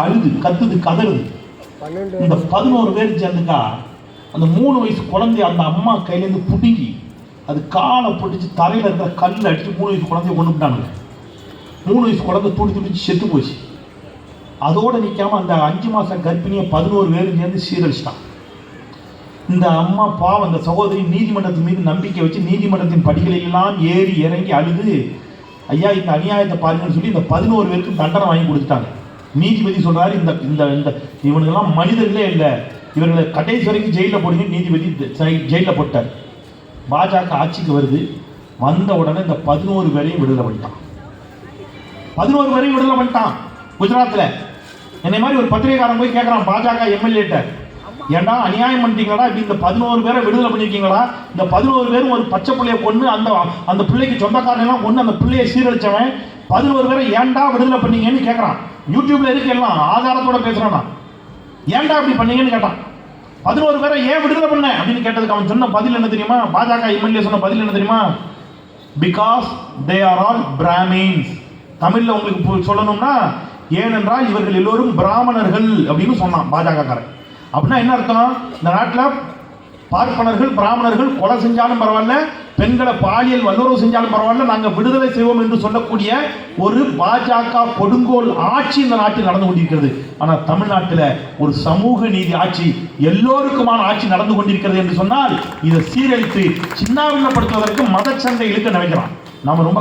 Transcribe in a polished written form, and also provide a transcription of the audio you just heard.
அழுது கத்துது கதறுது. இந்த 11 பேர் சேர்ந்துக்கா அந்த 3 வயசு குழந்தைய அந்த அம்மா கையிலேருந்து பிடுங்கி அது காலை பிடிச்சி தரையில் இருக்கிற கல்லில் அடித்து 3 வயசு குழந்தைய கொண்டு விட்டானுங்க. 3 வயசு குழந்தை துடிச்சு செத்து போச்சு. அதோடு நிற்காம அந்த 5 மாதம் கர்ப்பிணியை 11 பேரும் சேர்ந்து சீரழிச்சிட்டான். இந்த அம்மா பாவம் அந்த சகோதரி நீதிமன்றத்தின் மீது நம்பிக்கை வச்சு நீதிமன்றத்தின் படிகளெல்லாம் ஏறி இறங்கி அழுது, ஐயா இந்த அநியாயத்தை பாருங்கன்னு சொல்லி இந்த 11 பேருக்கு தண்டனை வாங்கி கொடுத்துட்டாங்க. நீதிபதி சொல்றாரு, இந்த இந்த இந்த இவனுக்கெல்லாம் மனிதர்களே இல்லை, இவர்களை கடைசி வரைக்கும் ஜெயிலில் போடுங்க. நீதிபதி ஜெயிலில் போட்டார். பாஜக ஆட்சிக்கு வருது. வந்த உடனே இந்த 11 பேரையும் விடுதலை பண்ணிட்டான். 11 பேரையும் விடுதலை பண்ணிட்டான். குஜராத்தில் என்னை மாதிரி ஒரு பத்திரிகைக்காரன் போய் கேட்குறான் பாஜக எம்எல்ஏட்ட, ஏண்டா அநியாயம் பண்ணிட்டீங்களா, இப்படி இந்த 11 பேரை விடுதலை பண்ணிருக்கீங்களா, இந்த 11 பேரும் ஒரு பச்சை பிள்ளையை கொண்டு அந்த பிள்ளைக்கு சொந்தக்காரெல்லாம் கொண்டு அந்த பிள்ளையை சீரழிச்சவன் 11 பேரை ஏண்டா விடுதலை பண்ணீங்கன்னு கேட்குறான். யூடியூப்ல இருக்கு, எல்லாம் ஆதாரத்தோட பேசுறான். ஏன்டா அப்படி பண்ணீங்கன்னு கேட்டான். 11 பேரை ஏன் விடுதலை பண்ண அப்படின்னு கேட்டதுக்கு அவன் சொன்ன பதில் என்ன தெரியுமா? பாஜக எம்எல்ஏ சொன்ன பதில் என்ன தெரியுமா? Because they are all Brahmins. தமிழ்ல உங்களுக்கு சொல்லணும்னா, ஏனென்றால் இவர்கள் எல்லோரும் பிராமணர்கள் அப்படின்னு சொன்னான் பாஜக காரன். அப்படின்னா என்ன அர்த்தம்? இந்த நாட்டில் பார்ப்பனர்கள் பிராமணர்கள் கொலை செஞ்சாலும் பரவாயில்ல, பெண்களை பாலியல் வல்லுறவு செஞ்சாலும் பரவாயில்ல, நாங்கள் விடுதலை செய்வோம் என்று சொல்லக்கூடிய ஒரு பாஜக கொடுங்கோல் ஆட்சி இந்த நாட்டில் நடந்து கொண்டிருக்கிறது. ஆனால் தமிழ்நாட்டில் ஒரு சமூக நீதி ஆட்சி, எல்லோருக்குமான ஆட்சி நடந்து கொண்டிருக்கிறது என்று சொன்னால் இதை சீரழித்து சின்னாவின்னப்படுத்துவதற்கு மதச்சண்டை இழுக்க நினைக்கிறான். நாம ரொம்ப